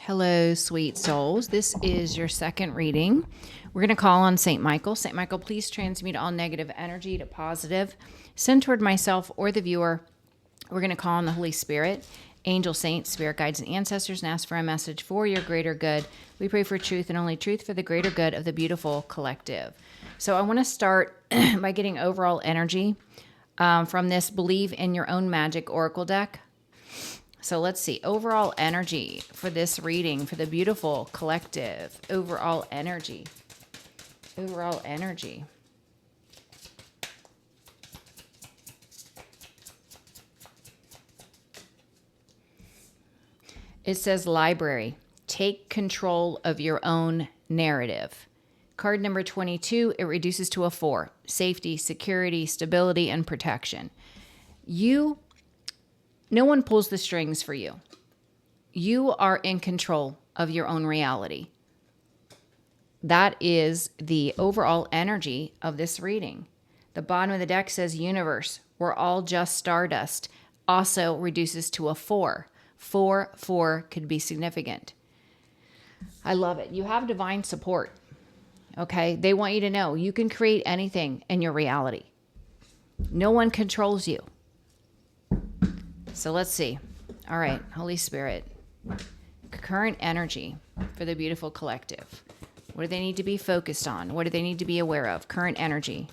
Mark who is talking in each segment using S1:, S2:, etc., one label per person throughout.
S1: Hello, sweet souls. This is your second reading. We're going to call on St. Michael. St. Michael, please transmute all negative energy to positive. Send toward myself or the viewer. We're going to call on the Holy Spirit, angel, saints, spirit guides, and ancestors, and ask for a message for your greater good. We pray for truth and only truth for the greater good of the beautiful collective. So I want to start by getting overall energy from this Believe in Your Own Magic Oracle deck. So let's see, overall energy for this reading, for the beautiful collective, overall energy. It says library, take control of your own narrative. Card number 22, it reduces to a 4, safety, security, stability, and protection. No one pulls the strings for you. You are in control of your own reality. That is the overall energy of this reading. The bottom of the deck says universe. We're all just stardust. Also reduces to a 4. 4 could be significant. I love it. You have divine support. Okay? They want you to know you can create anything in your reality. No one controls you. So let's see. All right, Holy Spirit. Current energy for the beautiful collective. What do they need to be focused on? What do they need to be aware of? Current energy.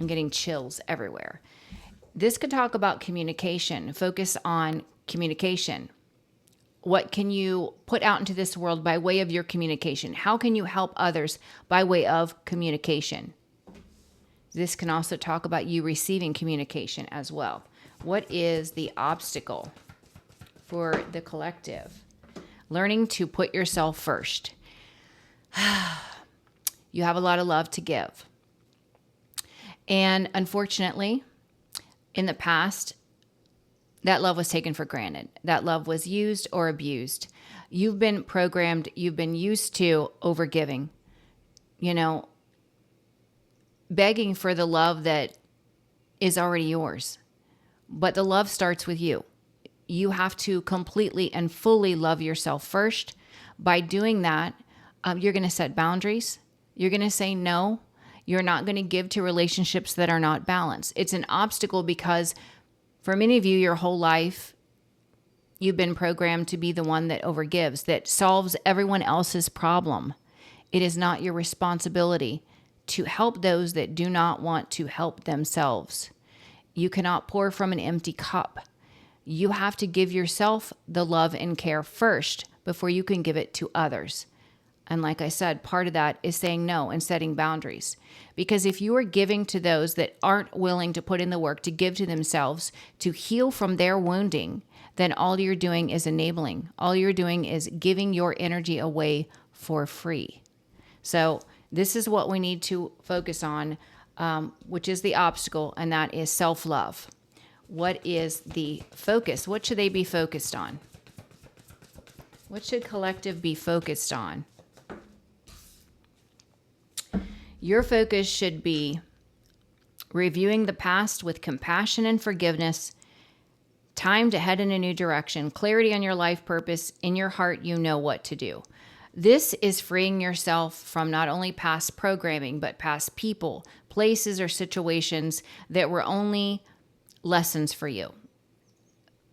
S1: I'm getting chills everywhere. This could talk about communication. Focus on communication. What can you put out into this world by way of your communication? How can you help others by way of communication? This can also talk about you receiving communication as well. What is the obstacle for the collective? Learning to put yourself first. You have a lot of love to give. And unfortunately, in the past, that love was taken for granted. That love was used or abused. You've been programmed, you've been used to overgiving, begging for the love that is already yours. But the love starts with you. You have to completely and fully love yourself first. By doing that, you're going to set boundaries. You're going to say no. You're not going to give to relationships that are not balanced. It's an obstacle because for many of you, your whole life, you've been programmed to be the one that overgives, that solves everyone else's problem. It is not your responsibility to help those that do not want to help themselves. You cannot pour from an empty cup. You have to give yourself the love and care first before you can give it to others. And like I said, part of that is saying no and setting boundaries. Because if you are giving to those that aren't willing to put in the work to give to themselves, to heal from their wounding, then all you're doing is enabling. All you're doing is giving your energy away for free. So this is what we need to focus on, which is the obstacle, and that is self-love. What is the focus? What should they be focused on? What should collective be focused on? Your focus should be reviewing the past with compassion and forgiveness, time to head in a new direction, clarity on your life purpose. In your heart, you know what to do. This is freeing yourself from not only past programming, but past people, places, or situations that were only lessons for you.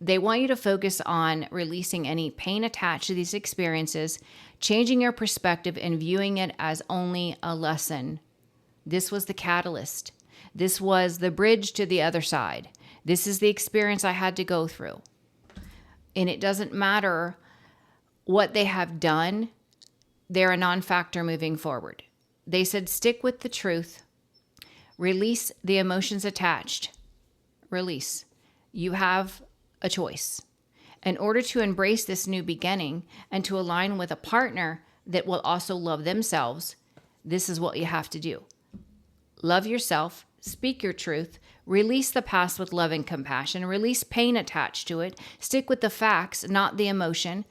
S1: They want you to focus on releasing any pain attached to these experiences, changing your perspective and viewing it as only a lesson. This was the catalyst. This was the bridge to the other side. This is the experience I had to go through. And it doesn't matter what they have done. They're a non-factor moving forward. They said, stick with the truth. Release the emotions attached. Release. You have a choice. In order to embrace this new beginning and to align with a partner that will also love themselves, this is what you have to do. Love yourself, speak your truth, release the past with love and compassion, release pain attached to it, stick with the facts, not the emotion,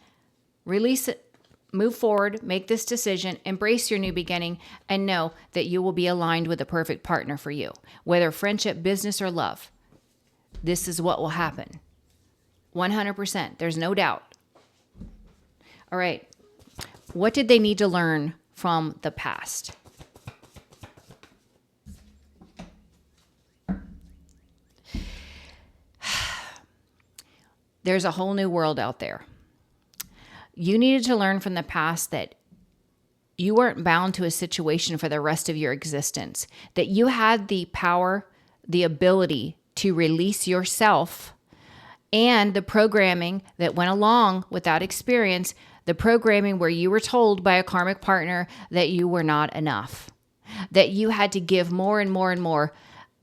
S1: release it, move forward, make this decision, embrace your new beginning, and know that you will be aligned with the perfect partner for you, whether friendship, business, or love. This is what will happen. 100%. There's no doubt. All right. What did they need to learn from the past? There's a whole new world out there. You needed to learn from the past that you weren't bound to a situation for the rest of your existence, that you had the power, the ability to release yourself and the programming that went along with that experience, the programming where you were told by a karmic partner that you were not enough, that you had to give more and more and more.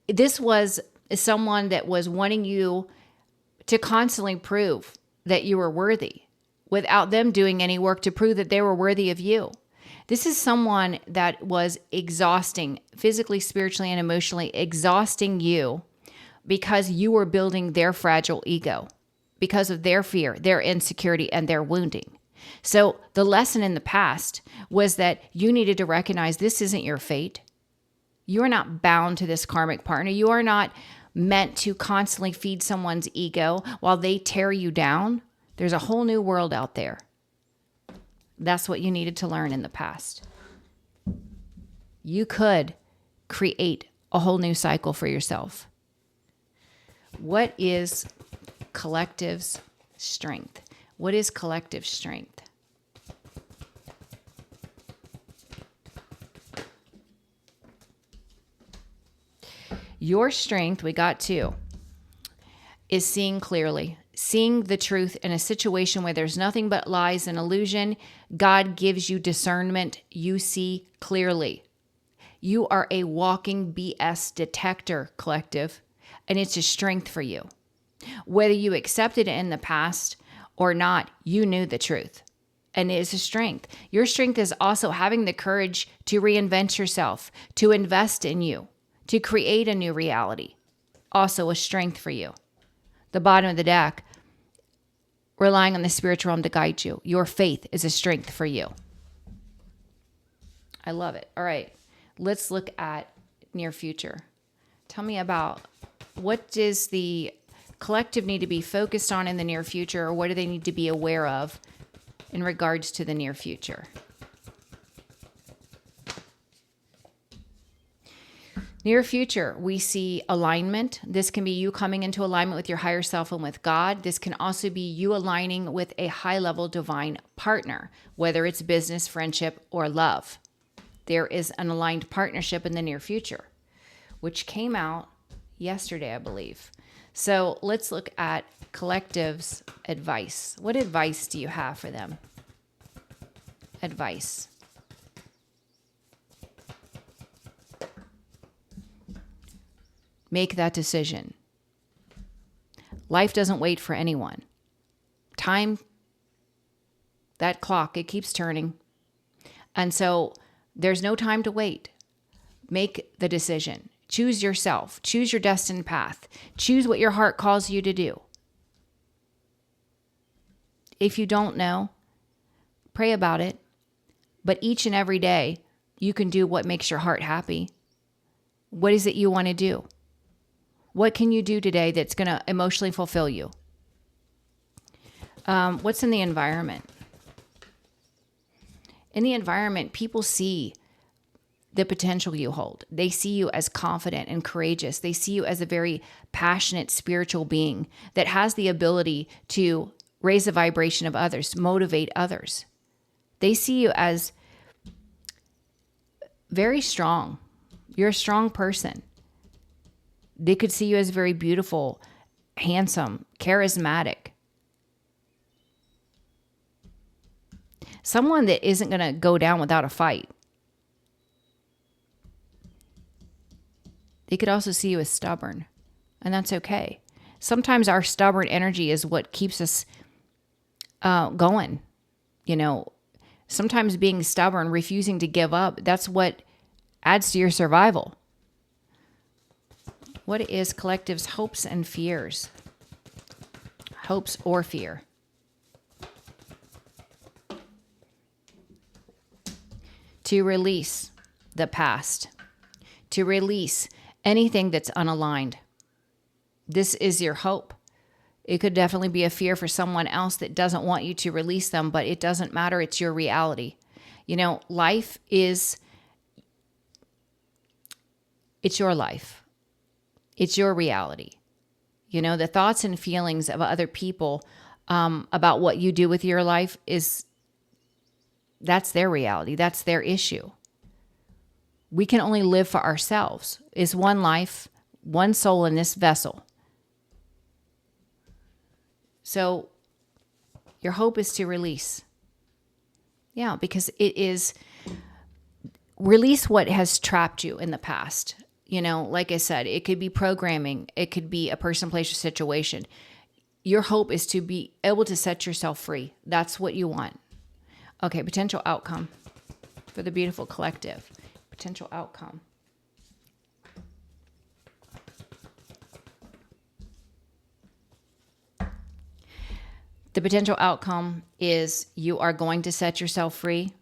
S1: This was someone that was wanting you to constantly prove that you were worthy without them doing any work to prove that they were worthy of you. This is someone that was exhausting, physically, spiritually, and emotionally exhausting you because you were building their fragile ego, because of their fear, their insecurity, and their wounding. So the lesson in the past was that you needed to recognize this isn't your fate. You are not bound to this karmic partner. You are not meant to constantly feed someone's ego while they tear you down. There's a whole new world out there. That's what you needed to learn in the past. You could create a whole new cycle for yourself. What is collective's strength? What is collective strength? Your strength, we got two, is seeing clearly, seeing the truth in a situation where there's nothing but lies and illusion. God gives you discernment. You see clearly. You are a walking BS detector, collective, and it's a strength for you. Whether you accepted it in the past or not, you knew the truth, and it is a strength. Your strength is also having the courage to reinvent yourself, to invest in you, to create a new reality. Also a strength for you. The bottom of the deck, relying on the spiritual realm to guide you. Your faith is a strength for you. I love it. All right, let's look at near future. Tell me about what does the collective need to be focused on in the near future, or what do they need to be aware of in regards to the near future? Near future, we see alignment. This can be you coming into alignment with your higher self and with God. This can also be you aligning with a high-level divine partner, whether it's business, friendship, or love. There is an aligned partnership in the near future, which came out yesterday, I believe. So let's look at collective's advice. What advice do you have for them? Advice. Make that decision. Life doesn't wait for anyone. Time, that clock, it keeps turning. And so there's no time to wait. Make the decision. Choose yourself. Choose your destined path. Choose what your heart calls you to do. If you don't know, pray about it. But each and every day, you can do what makes your heart happy. What is it you want to do? What can you do today that's going to emotionally fulfill you? What's in the environment? In the environment, people see the potential you hold. They see you as confident and courageous. They see you as a very passionate spiritual being that has the ability to raise the vibration of others, motivate others. They see you as very strong. You're a strong person. They could see you as very beautiful, handsome, charismatic. Someone that isn't going to go down without a fight. They could also see you as stubborn, and that's okay. Sometimes our stubborn energy is what keeps us going. You know, sometimes being stubborn, refusing to give up, that's what adds to your survival. What is collective's hopes and fears? Hopes or fear? To release the past. To release anything that's unaligned. This is your hope. It could definitely be a fear for someone else that doesn't want you to release them, but it doesn't matter. It's your reality. Life is, it's your life. It's your reality. The thoughts and feelings of other people about what you do with your life that's their reality. That's their issue. We can only live for ourselves. It's one life, one soul in this vessel. So your hope is to release. Yeah, because it is release what has trapped you in the past. Like I said, it could be programming. It could be a person, place, or situation. Your hope is to be able to set yourself free. That's what you want. Okay, potential outcome for the beautiful collective. Potential outcome. The potential outcome is you are going to set yourself free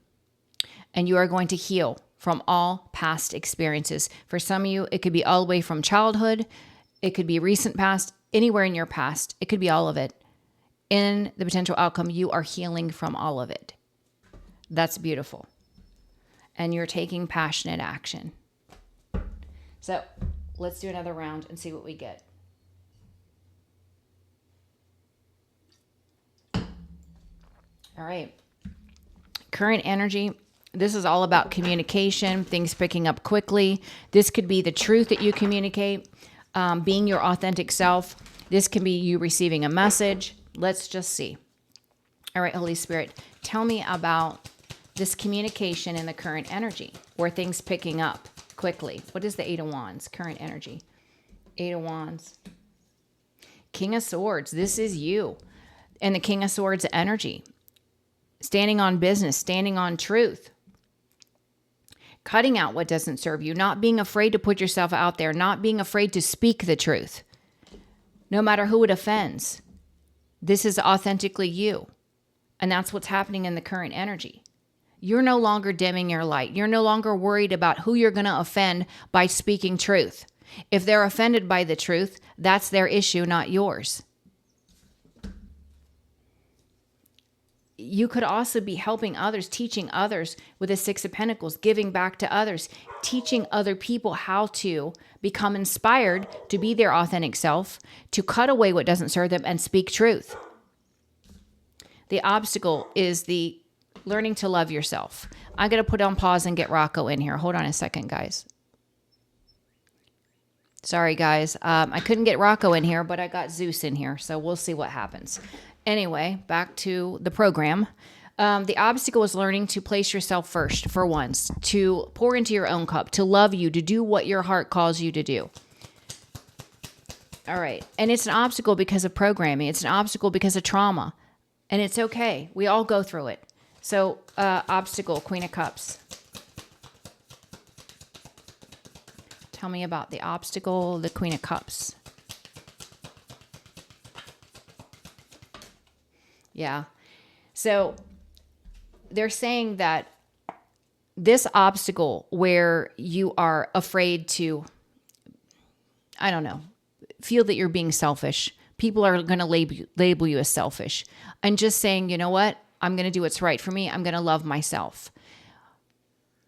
S1: and you are going to heal from all past experiences. For some of you, it could be all the way from childhood. It could be recent past, anywhere in your past. It could be all of it. In the potential outcome, you are healing from all of it. That's beautiful. And you're taking passionate action. So let's do another round and see what we get. All right. Current energy. This is all about communication, things picking up quickly. This could be the truth that you communicate, being your authentic self. This can be you receiving a message. Let's just see. All right, Holy Spirit, tell me about this communication in the current energy, or things picking up quickly. What is the Eight of Wands, current energy? Eight of Wands. King of Swords, this is you. And the King of Swords energy. Standing on business, standing on truth. Cutting out what doesn't serve you, not being afraid to put yourself out there, not being afraid to speak the truth, no matter who it offends. This is authentically you. And that's what's happening in the current energy. You're no longer dimming your light. You're no longer worried about who you're going to offend by speaking truth. If they're offended by the truth, that's their issue, not yours. You could also be helping others, teaching others with the Six of Pentacles, giving back to others, teaching other people how to become inspired to be their authentic self, to cut away what doesn't serve them and speak truth. The obstacle is the learning to love yourself. I'm going to put on pause and get Rocco in here. Hold on a second, guys. Sorry, guys. I couldn't get Rocco in here, but I got Zeus in here, so we'll see what happens. Anyway, back to the program. The obstacle is learning to place yourself first for once, to pour into your own cup, to love you, to do what your heart calls you to do. All right. And it's an obstacle because of programming. It's an obstacle because of trauma. And it's okay. We all go through it. So, obstacle, Queen of Cups. Tell me about the obstacle, the Queen of Cups. Yeah. So they're saying that this obstacle where you are afraid to, I don't know, feel that you're being selfish. People are going to label you as selfish. And just saying, you know what? I'm going to do what's right for me. I'm going to love myself.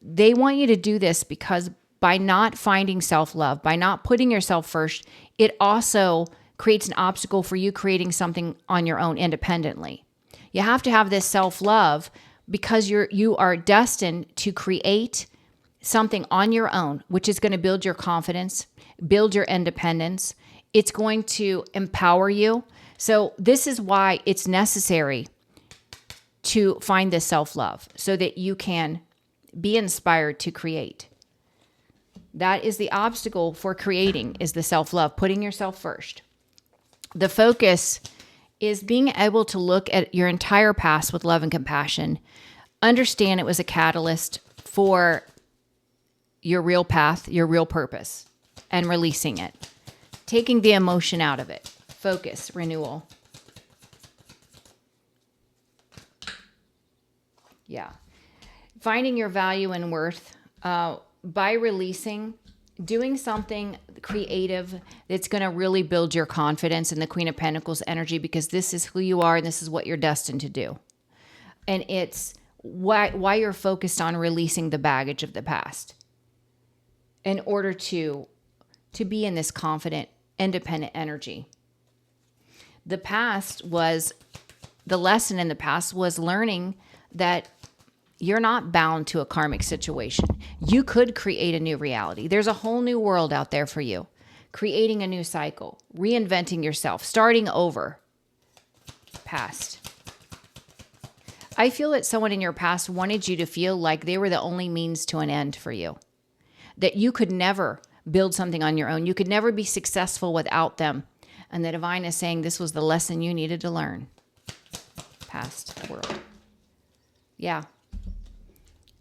S1: They want you to do this because by not finding self-love, by not putting yourself first, it also creates an obstacle for you creating something on your own independently. You have to have this self-love because you are destined to create something on your own, which is going to build your confidence, build your independence. It's going to empower you. So this is why it's necessary to find this self-love so that you can be inspired to create. That is the obstacle for creating, is the self-love, putting yourself first. The focus is being able to look at your entire past with love and compassion, understand it was a catalyst for your real path, your real purpose, and releasing it. Taking the emotion out of it. Focus, renewal. Yeah. Finding your value and worth by releasing doing something creative that's going to really build your confidence in the Queen of Pentacles energy, because this is who you are and this is what you're destined to do. And it's why you're focused on releasing the baggage of the past in order to be in this confident, independent energy. The lesson in the past was learning that you're not bound to a karmic situation. You could create a new reality. There's a whole new world out there for you. Creating a new cycle, reinventing yourself, starting over. Past. I feel that someone in your past wanted you to feel like they were the only means to an end for you. That you could never build something on your own. You could never be successful without them. And the divine is saying this was the lesson you needed to learn. Past world. Yeah.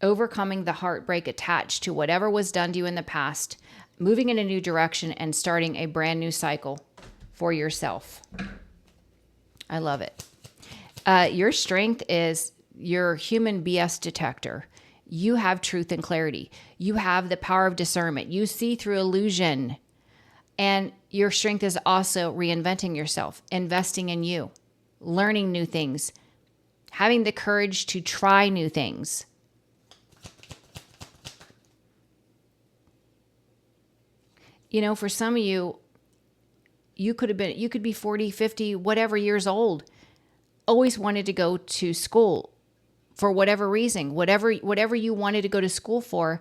S1: Overcoming the heartbreak attached to whatever was done to you in the past, moving in a new direction and starting a brand new cycle for yourself. I love it. Your strength is your human BS detector. You have truth and clarity. You have the power of discernment. You see through illusion. And your strength is also reinventing yourself, investing in you, learning new things, having the courage to try new things. You know, for some of you, you could be 40, 50, whatever years old, always wanted to go to school for whatever reason, whatever you wanted to go to school for,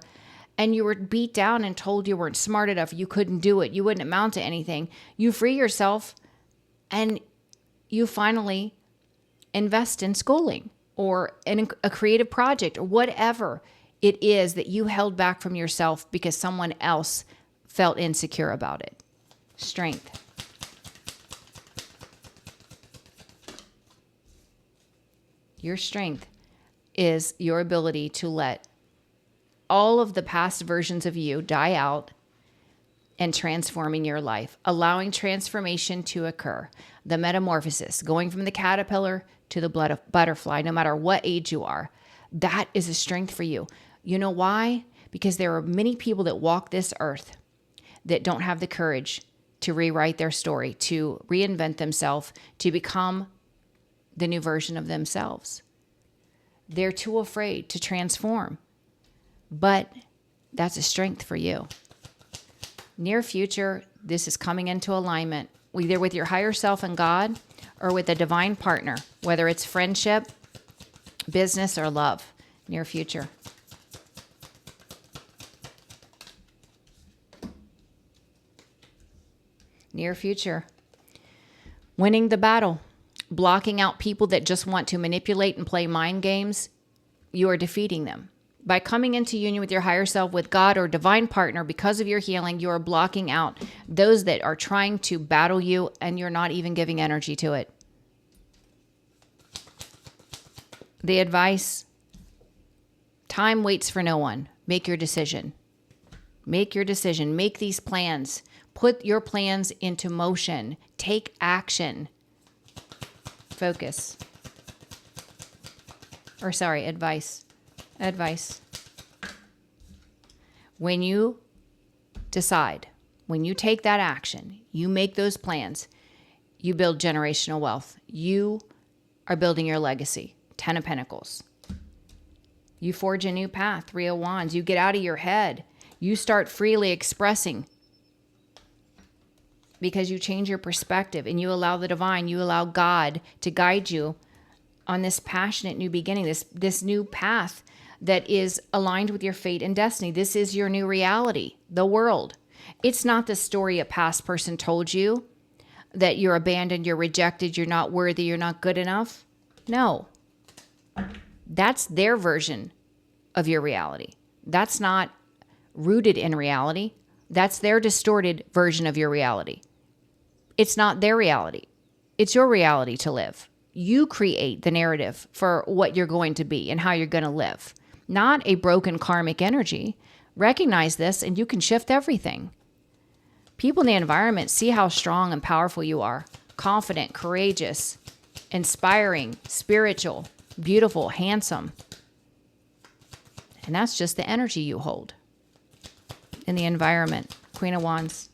S1: and you were beat down and told you weren't smart enough, you couldn't do it, you wouldn't amount to anything. You free yourself and you finally invest in schooling or in a creative project or whatever it is that you held back from yourself because someone else felt insecure about it. Strength. Your strength is your ability to let all of the past versions of you die out and transforming your life, allowing transformation to occur. The metamorphosis, going from the caterpillar to the butterfly, no matter what age you are. That is a strength for you. You know why? Because there are many people that walk this earth that don't have the courage to rewrite their story, to reinvent themselves, to become the new version of themselves. They're too afraid to transform. But that's a strength for you. Near future, this is coming into alignment, either with your higher self and God or with a divine partner, whether it's friendship, business, or love. Near future. Near future. Winning the battle. Blocking out people that just want to manipulate and play mind games. You are defeating them. By coming into union with your higher self, with God or divine partner, because of your healing, you are blocking out those that are trying to battle you and you're not even giving energy to it. The advice, time waits for no one. Make your decision. Make your decision. Make these plans. Put your plans into motion. Take action. Focus. Advice. Advice. When you decide, when you take that action, you make those plans, you build generational wealth. You are building your legacy. 10 of Pentacles. You forge a new path. 3 of Wands. You get out of your head. You start freely expressing because you change your perspective and you allow the divine, you allow God to guide you on this passionate new beginning, this new path that is aligned with your fate and destiny. This is your new reality, the world. It's not the story a past person told you that you're abandoned, you're rejected, you're not worthy, you're not good enough. No. That's their version of your reality. That's not rooted in reality. That's their distorted version of your reality. It's not their reality. It's your reality to live. You create the narrative for what you're going to be and how you're going to live. Not a broken karmic energy. Recognize this and you can shift everything. People in the environment see how strong and powerful you are. Confident, courageous, inspiring, spiritual, beautiful, handsome. And that's just the energy you hold. in the environment. Queen of Wands.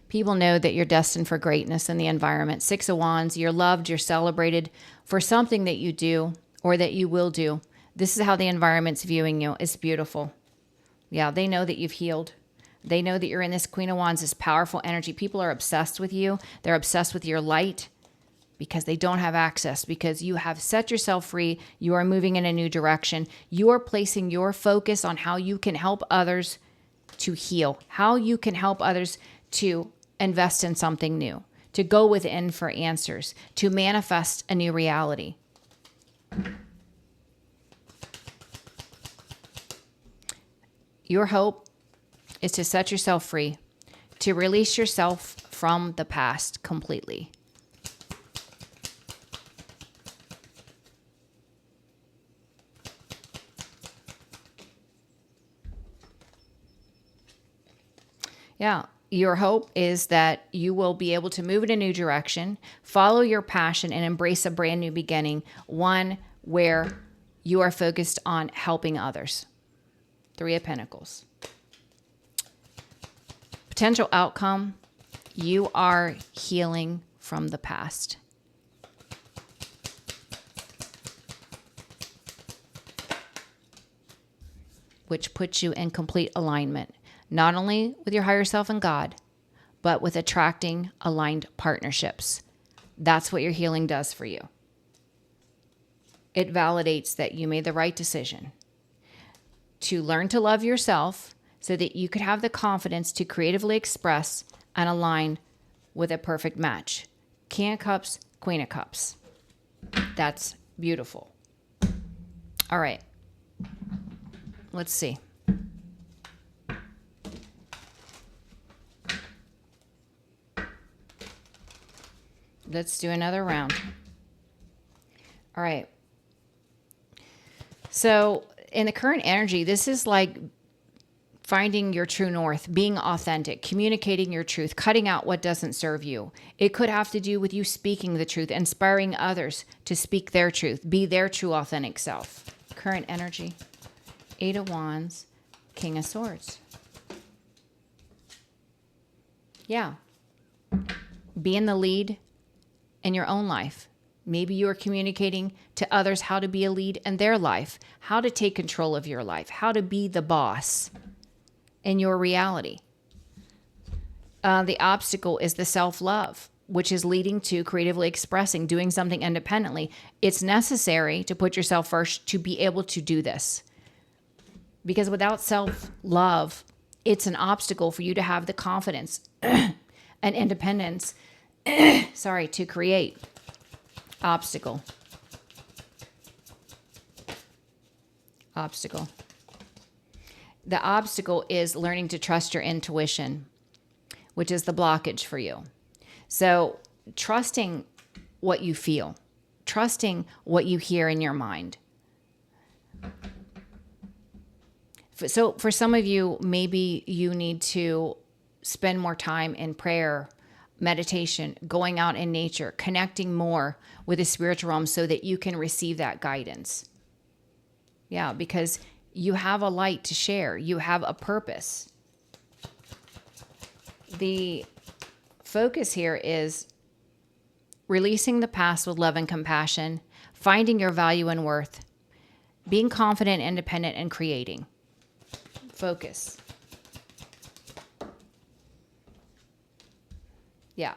S1: People know that you're destined for greatness in the environment. Six of Wands, you're loved, you're celebrated for something that you do or that you will do. This is how the environment's viewing you. It's beautiful. Yeah, they know that you've healed. They know that you're in this Queen of Wands, this powerful energy. People are obsessed with you. They're obsessed with your light because they don't have access, because you have set yourself free. You are moving in a new direction. You are placing your focus on how you can help others to heal, how you can help others to invest in something new, to go within for answers, to manifest a new reality. Your hope is to set yourself free, to release yourself from the past completely. Yeah. Your hope is that you will be able to move in a new direction, follow your passion, and embrace a brand new beginning, one where you are focused on helping others. Three of Pentacles. Potential outcome, you are healing from the past. Which puts you in complete alignment, not only with your higher self and God, but with attracting aligned partnerships. That's what your healing does for you. It validates that you made the right decision to learn to love yourself so that you could have the confidence to creatively express and align with a perfect match. King of Cups, Queen of Cups. That's beautiful. All right. Let's see. Let's do another round. All right. So in the current energy, this is like finding your true north, being authentic, communicating your truth, cutting out what doesn't serve you. It could have to do with you speaking the truth, inspiring others to speak their truth, be their true authentic self. Current energy. Eight of Wands, King of Swords. Yeah. Be in the lead in your own life. Maybe you are communicating to others how to be a lead in their life, how to take control of your life, how to be the boss in your reality. The obstacle is the self-love, which is leading to creatively expressing, doing something independently. It's necessary to put yourself first to be able to do this. Because without self-love, it's an obstacle for you to have the confidence and independence, to create. Obstacle. The obstacle is learning to trust your intuition, which is the blockage for you. So trusting what you feel, trusting what you hear in your mind. So for some of you, maybe you need to spend more time in prayer, meditation, going out in nature, connecting more with the spiritual realm so that you can receive that guidance. Yeah, because you have a light to share. You have a purpose. The focus here is releasing the past with love and compassion, finding your value and worth, being confident, independent, and creating. Focus. Yeah.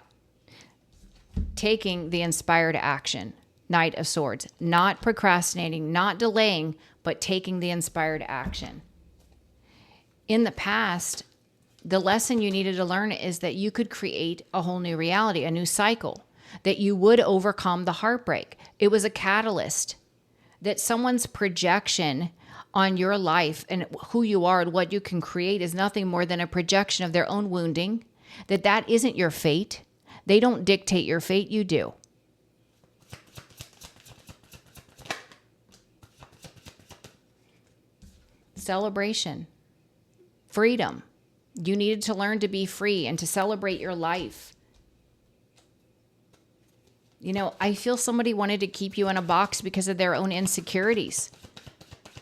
S1: Taking the inspired action. Knight of Swords. Not procrastinating, not delaying, but taking the inspired action. In the past, the lesson you needed to learn is that you could create a whole new reality, a new cycle, that you would overcome the heartbreak. It was a catalyst, that someone's projection on your life and who you are and what you can create is nothing more than a projection of their own wounding, that isn't your fate. They don't dictate your fate, you do. Celebration. Freedom. You needed to learn to be free and to celebrate your life. You know, I feel somebody wanted to keep you in a box because of their own insecurities.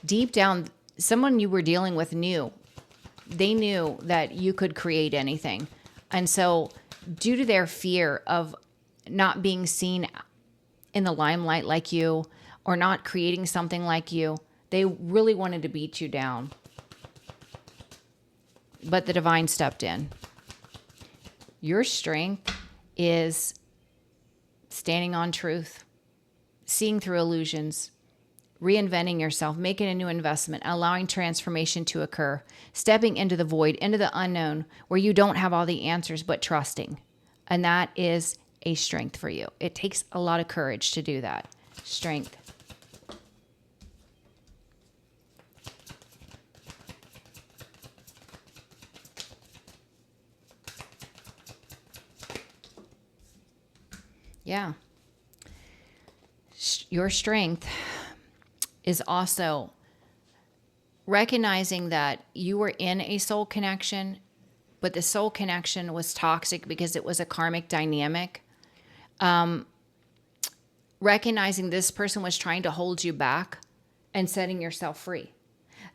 S1: Deep down, someone you were dealing with they knew that you could create anything. And so due to their fear of not being seen in the limelight like you, or not creating something like you, they really wanted to beat you down. But the divine stepped in. Your strength is standing on truth, seeing through illusions, reinventing yourself, making a new investment, allowing transformation to occur, stepping into the void, into the unknown, where you don't have all the answers, but trusting. And that is a strength for you. It takes a lot of courage to do that. Strength. Yeah. Your strength is also recognizing that you were in a soul connection, but the soul connection was toxic because it was a karmic dynamic. Recognizing this person was trying to hold you back and setting yourself free.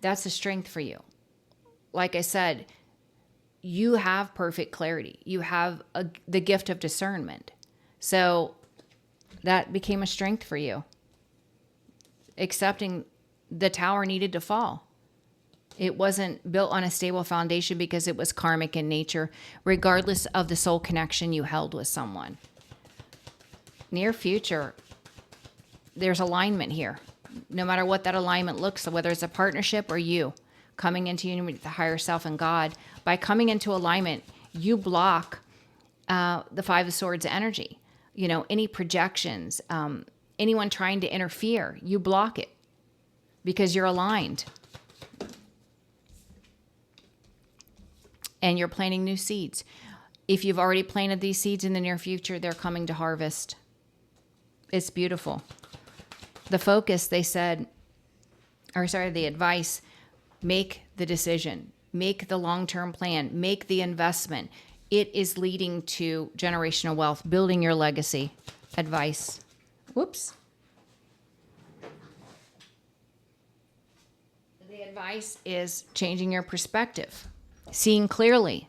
S1: That's a strength for you. Like I said, you have perfect clarity. You have the gift of discernment. So that became a strength for you. Accepting the tower needed to fall. It wasn't built on a stable foundation because it was karmic in nature, regardless of the soul connection you held with someone. Near future, there's alignment here. No matter what that alignment looks like, whether it's a partnership or you coming into union with the higher self and God, by coming into alignment, you block the Five of Swords energy. You know, any projections, anyone trying to interfere, you block it because you're aligned. And you're planting new seeds. If you've already planted these seeds in the near future, they're coming to harvest. It's beautiful. The focus, they said, the advice, make the decision, make the long-term plan, make the investment. It is leading to generational wealth, building your legacy. Advice. Whoops. The advice is changing your perspective, seeing clearly,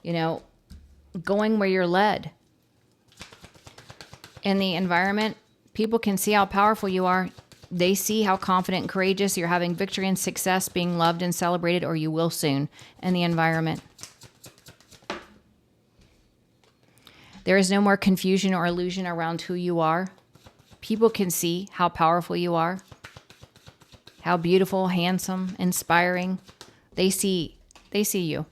S1: going where you're led. In the environment, people can see how powerful you are. They see how confident and courageous you're, having victory and success, being loved and celebrated, or you will soon in the environment. There is no more confusion or illusion around who you are. People can see how powerful you are, how beautiful, handsome, inspiring. They see you.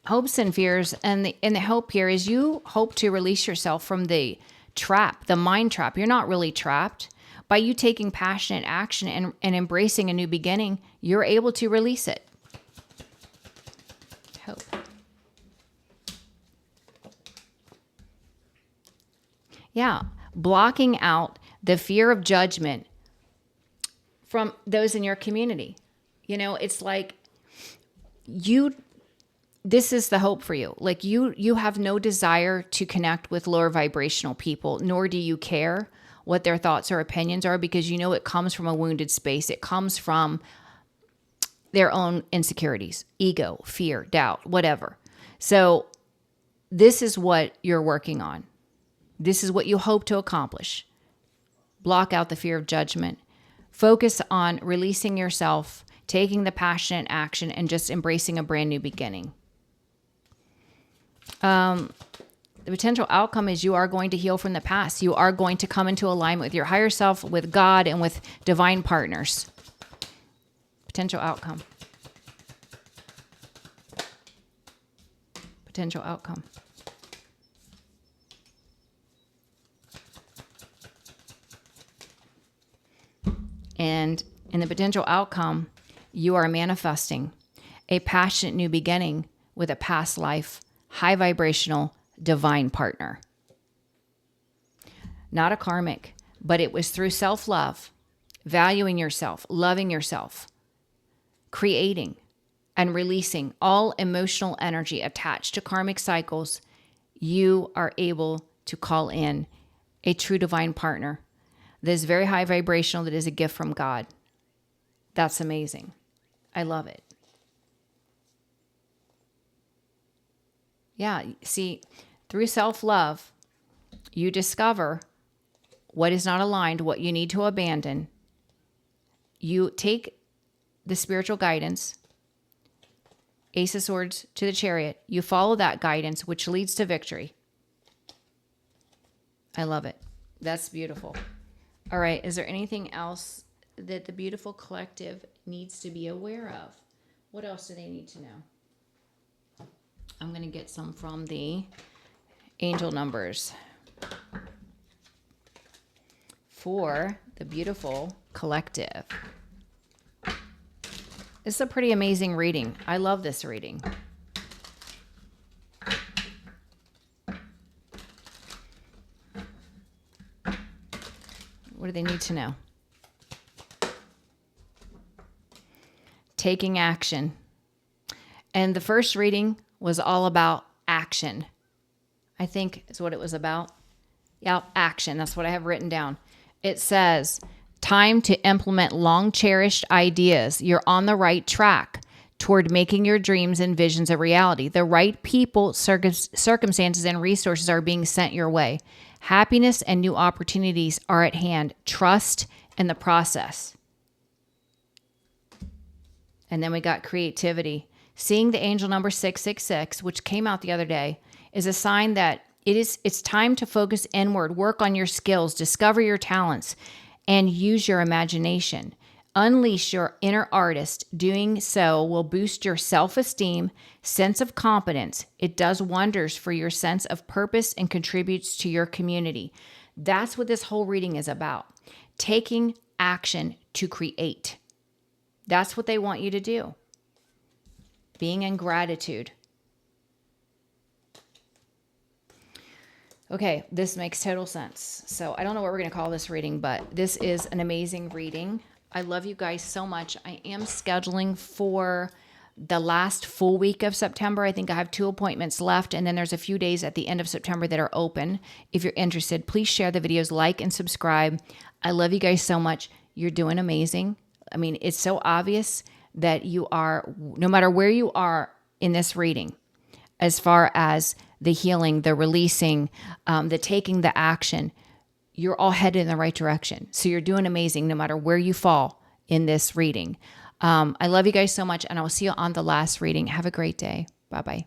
S1: Hopes and fears, and the hope here is you hope to release yourself from the trap, the mind trap. You're not really trapped. By you taking passionate action and embracing a new beginning, you're able to release it. Hope. Yeah, blocking out the fear of judgment from those in your community. It's like this is the hope for you. Like you have no desire to connect with lower vibrational people, nor do you care what their thoughts or opinions are, because it comes from a wounded space. It comes from their own insecurities, ego, fear, doubt, whatever. So this is what you're working on. This is what you hope to accomplish. Block out the fear of judgment. Focus on releasing yourself, taking the passionate action, and just embracing a brand new beginning. The potential outcome is you are going to heal from the past. You are going to come into alignment with your higher self, with God, and with divine partners. Potential outcome. Potential outcome. And in the potential outcome, you are manifesting a passionate new beginning with a past life, high vibrational, divine partner. Not a karmic, but it was through self-love, valuing yourself, loving yourself, creating and releasing all emotional energy attached to karmic cycles. You are able to call in a true divine partner that is very high vibrational, that is a gift from God. That's amazing. I love it. Yeah, see, through self-love, you discover what is not aligned, what you need to abandon. You take the spiritual guidance, Ace of Swords to the Chariot. You follow that guidance, which leads to victory. I love it. That's beautiful. All right. Is there anything else that the beautiful collective needs to be aware of? What else do they need to know? I'm going to get some from the angel numbers for the beautiful collective. It's a pretty amazing reading. I love this reading. What do they need to know? Taking action. And the first reading was all about action. I think is what it was about. Yeah, action. That's what I have written down. It says, time to implement long-cherished ideas. You're on the right track toward making your dreams and visions a reality. The right people, circumstances, and resources are being sent your way. Happiness and new opportunities are at hand. Trust in the process. And then we got creativity. Seeing the angel number 666, which came out the other day, is a sign that it's time to focus inward, work on your skills, discover your talents, and use your imagination. Unleash your inner artist. Doing so will boost your self-esteem, sense of competence. It does wonders for your sense of purpose and contributes to your community. That's what this whole reading is about. Taking action to create. That's what they want you to do. Being in gratitude. Okay, this makes total sense. So I don't know what we're going to call this reading, but this is an amazing reading. I love you guys so much. I am scheduling for the last full week of September. I think I have 2 appointments left, and then there's a few days at the end of September that are open. If you're interested, please share the videos, like and subscribe. I love you guys so much. You're doing amazing. I mean, it's so obvious that you are, no matter where you are in this reading, as far as the healing, the releasing, the taking the action, you're all headed in the right direction. So you're doing amazing no matter where you fall in this reading. I love you guys so much, and I'll see you on the last reading. Have a great day. Bye-bye.